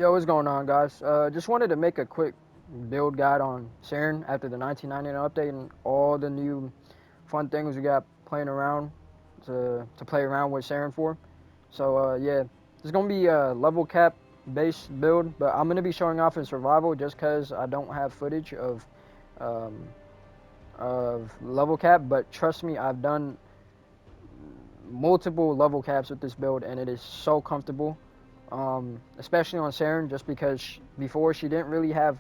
Yo, what's going on, guys? Just wanted to make a quick build guide on Saryn after the 1999 update and all the new fun things we got playing around to play around with Saryn for. So yeah, it's gonna be a level cap base build, but I'm gonna be showing off in survival just cause I don't have footage um, of level cap. But trust me, I've done multiple level caps with this build, and it is so comfortable. Especially on Saryn, just because before she didn't really have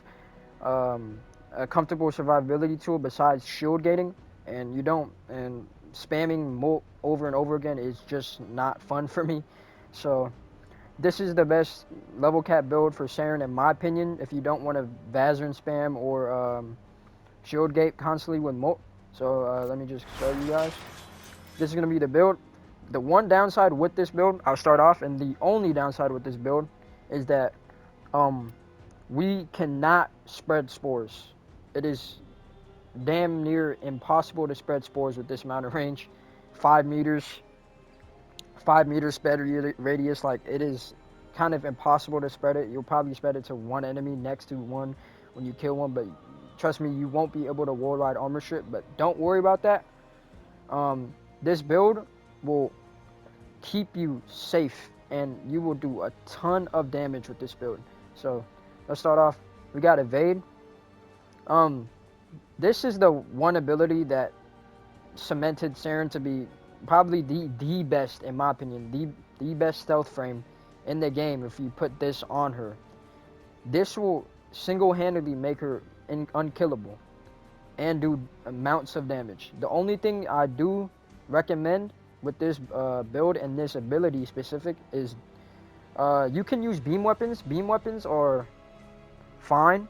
um, a comfortable survivability tool besides shield gating, and you don't and spamming over and over again is just not fun for me. So this is the best level cap build for Saryn in my opinion. If you don't want to Vazarin spam or shield gate constantly with molt. So let me just show you guys. This is gonna be the build. The one downside with this build, I'll start off, and the only downside with this build is that um, we cannot spread spores. It is damn near impossible to spread spores with this amount of range. 5 meters, 5 meters spread radius, like it is kind of impossible to spread it. You'll probably spread it to one enemy next to one when you kill one, but trust me, you won't be able to wall ride armor strip. But don't worry about that. This build will keep you safe and you will do a ton of damage with this build. So let's start off. We got evade. Um, this is the one ability that cemented Saryn to be probably the best, in my opinion, the best stealth frame in the game. If you put this on her, this will single-handedly make her unkillable and do amounts of damage. The only thing I do recommend with this build and this ability specific is you can use beam weapons. Beam weapons are fine,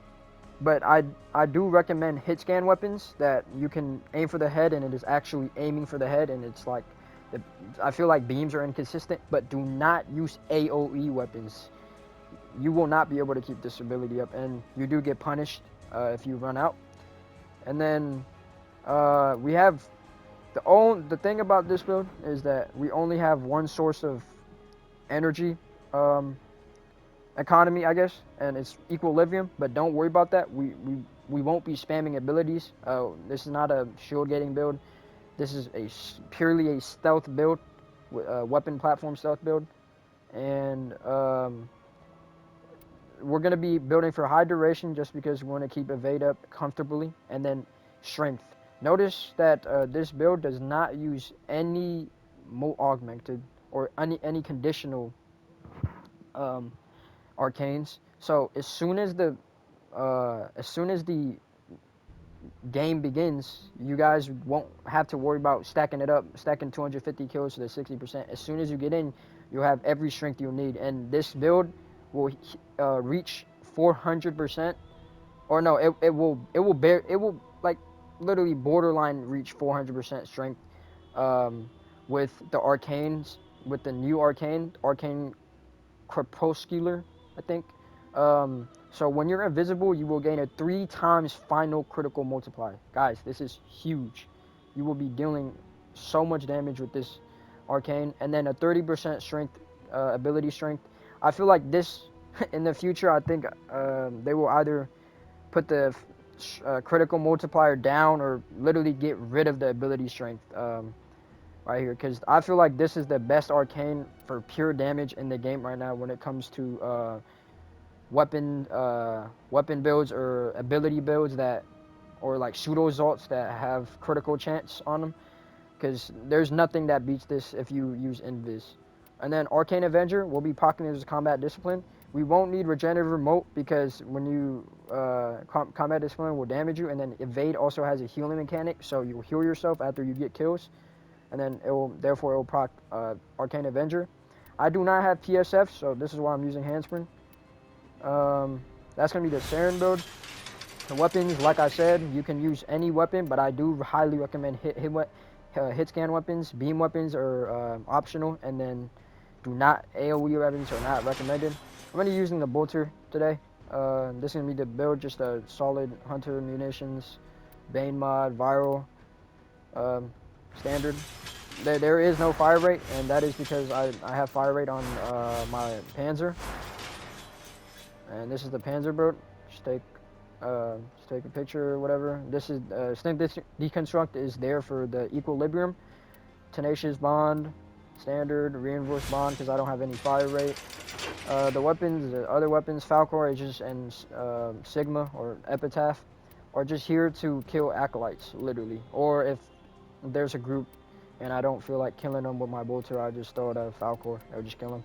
but I do recommend hit scan weapons that you can aim for the head and it is actually aiming for the head, and it's like I feel like beams are inconsistent, but do not use AoE weapons. You will not be able to keep this ability up, and you do get punished if you run out. And then we have the thing about this build is that we only have one source of energy economy, I guess, and it's equilibrium. But don't worry about that. We won't be spamming abilities. This is not a shield gating build. This is purely a stealth build, weapon platform stealth build, and we're gonna be building for high duration just because we want to keep evade up comfortably, and then strength. Notice that this build does not use any augmented or any conditional um, arcanes. So as soon as the game begins, you guys won't have to worry about stacking it up, stacking 250 kills to the 60%. As soon as you get in, you'll have every strength you'll need, and this build will reach 400%. Or no, it will like literally borderline reach 400% strength with the arcanes, with the new arcane crepuscular, I think. So when you're invisible, you will gain a 3 times final critical multiplier. Guys, this is huge. You will be dealing so much damage with this arcane, and then a 30% strength, ability strength. I feel like this in the future, I think they will either put the critical multiplier down or literally get rid of the ability strength right here, because I feel like this is the best arcane for pure damage in the game right now when it comes to weapon builds or ability builds that, or like pseudo exalts that have critical chance on them, because there's nothing that beats this if you use invis. And then Arcane Avenger will be pocketing as combat discipline. We won't need regenerative remote because when you combat discipline will damage you, and then evade also has a healing mechanic, so you'll heal yourself after you get kills, and then it will proc Arcane Avenger. I do not have PSF, so this is why I'm using Handspring. That's gonna be the Saryn build. The weapons, like I said, you can use any weapon, but I do highly recommend hit scan weapons. Beam weapons are optional, and then do not AoE weapons are not recommended. I'm gonna be using the bolter today. This is gonna be the build, just a solid hunter munitions, Bane mod, viral, standard. There is no fire rate, and that is because I have fire rate on my Panzer. And this is the Panzer build. Just take a picture or whatever. This is deconstruct is there for the equilibrium, tenacious bond, standard, reinforced bond because I don't have any fire rate. The weapons, the other weapons, Falcor Aegis and Sigma or Epitaph, are just here to kill acolytes, literally. Or if there's a group and I don't feel like killing them with my bolter, I just throw it at Falcor. I'll just kill them.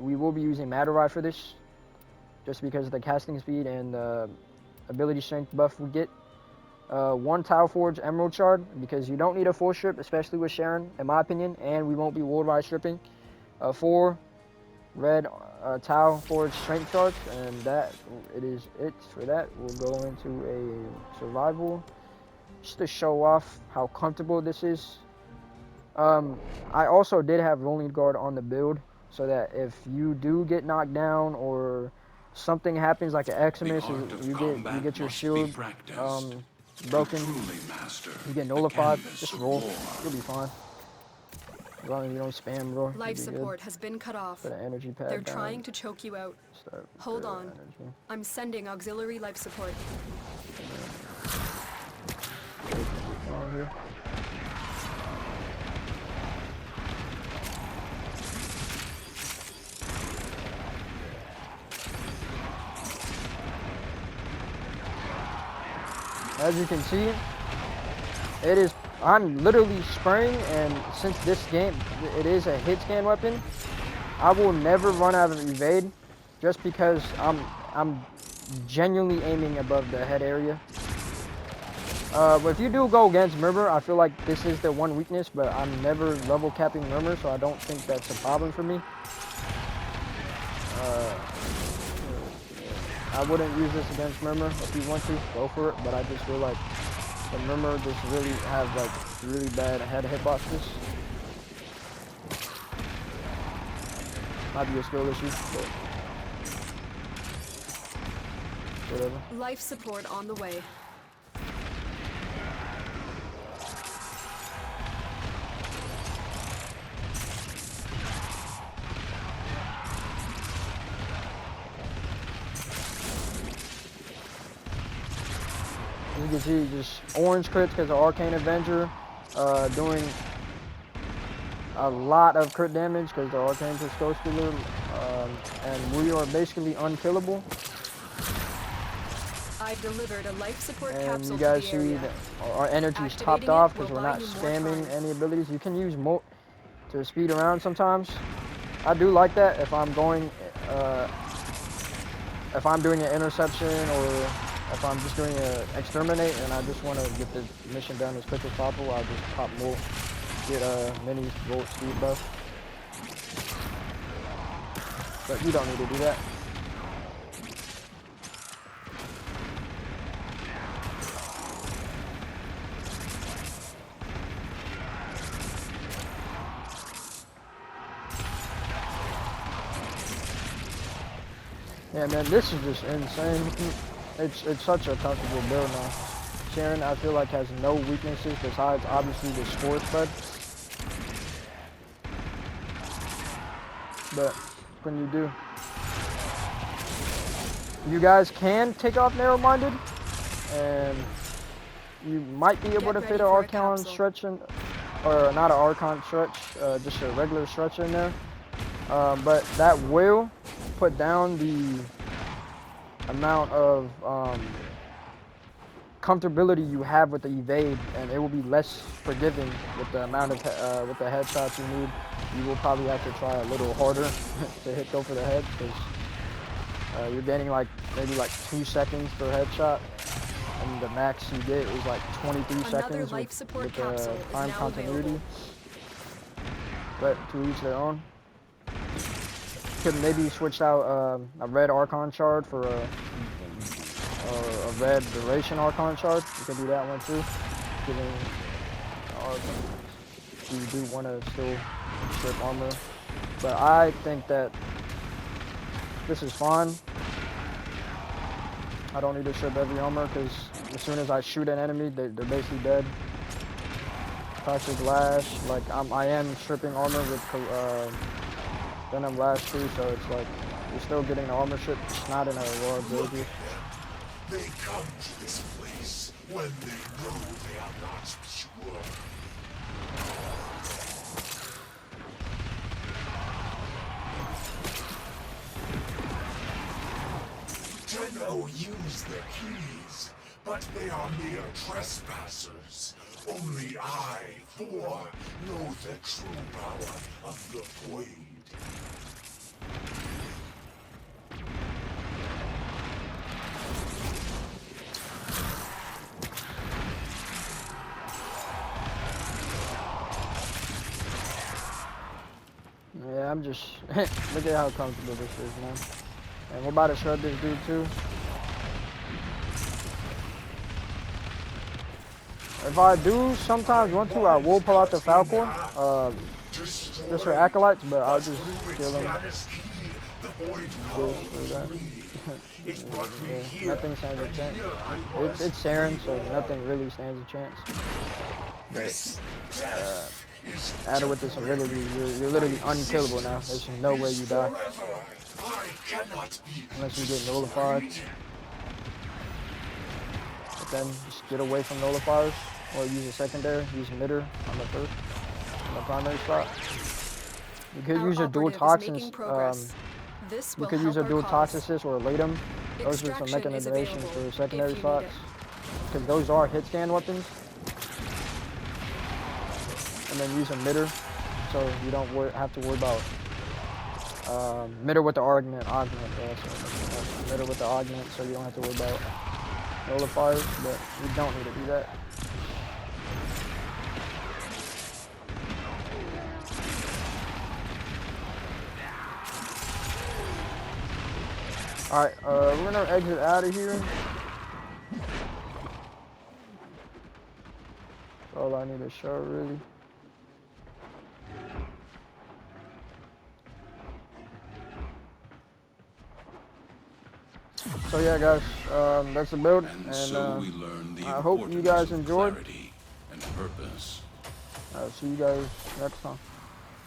We will be using Matter for this, just because of the casting speed and the ability strength buff we get. 1 Tile Forge Emerald Shard, because you don't need a full strip, especially with Saryn, in my opinion, and we won't be worldwide stripping. 4 Red Tile Forge Strength Shards, and that is it for that. We'll go into a survival, just to show off how comfortable this is. I also did have Rolling Guard on the build, so that if you do get knocked down or something happens like an Eximus, you get your shield broken, you get nullified, just roll, you'll be fine. As long as you don't spam, bro. Life support has been cut off. Put an energy pad They're down. trying to choke you out. Hold on. Energy. I'm sending auxiliary life support. Here. As you can see, I'm literally spraying, and since this game, it is a hit scan weapon, I will never run out of evade, just because I'm genuinely aiming above the head area. But if you do go against Murmur, I feel like this is the one weakness, but I'm never level capping Murmur, so I don't think that's a problem for me. I wouldn't use this against Murmur. If you want to, go for it, but I just feel like the Murmur just really have like really bad head hitboxes. Might be a skill issue, but whatever. Life support on the way. You can see just orange crits because of Arcane Avenger, doing a lot of crit damage because the Arcane Crystal Stealer, and we are basically unkillable. I've delivered a life support and capsule you guys to the see area. that our energy's topped off because we're not spamming any abilities. You can use Molt to speed around sometimes. I do like that if I'm going, if I'm doing an interception or if I'm just doing an exterminate and I just want to get the mission done as quick as possible, I'll just pop Molt, get a mini Volt speed buff. But you don't need to do that. Yeah, man, this is just insane. It's such a comfortable build now. Saryn, I feel like, has no weaknesses besides obviously the score spread. But when you do, you guys can take off narrow-minded, and you might be able to fit an Archon stretch in, or not an Archon stretch, just a regular stretch in there. But that will put down the amount of comfortability you have with the evade, and it will be less forgiving with the amount of with the headshots you need. You will probably have to try a little harder to go for the head, because you're getting like maybe like 2 seconds per headshot, and the max you get is like 23 seconds with time continuity. But to each their own. Could maybe switch out a red Archon shard for a red duration Archon shard. You can do that one too. You do want to still strip armor, but I think that this is fine. I don't need to strip every armor because as soon as I shoot an enemy, they're basically dead. Toxic Lash, like I am stripping armor with Venom Lash too, so it's like You're still getting the armor ship, just not in a war ability. They come to this place when they know they are not pure. Tenno use their keys, but they are mere trespassers. Only I, Thor, know the true power of the Void. Yeah, I'm just look at how comfortable this is, man. And we're about to shred this dude too. If I do sometimes want to, I will pull out the Falcon, just for acolytes, but I'll just kill him. Yeah, nothing stands a chance. It's Saryn, so nothing really stands a chance. But, added with this ability, you're literally unkillable now. There's no way you die. Unless you get nullified. But then just get away from nullifiers. Or use a secondary, use emitter on the first, on the primary spot. You could use a dual toxins. You could use a dual toxicist or a latum. Those are some mechanizations for secondary slots. Because those are hit scan weapons. And then use a emitter, so you don't have to worry about emitter with the augment. Yeah, so emitter with the augment, so you don't have to worry about nullifiers, but you don't need to do that. Alright, we're gonna exit out of here. That's all I need to show, really. So yeah, guys, that's the build, and I hope you guys enjoyed. And purpose. See you guys next time.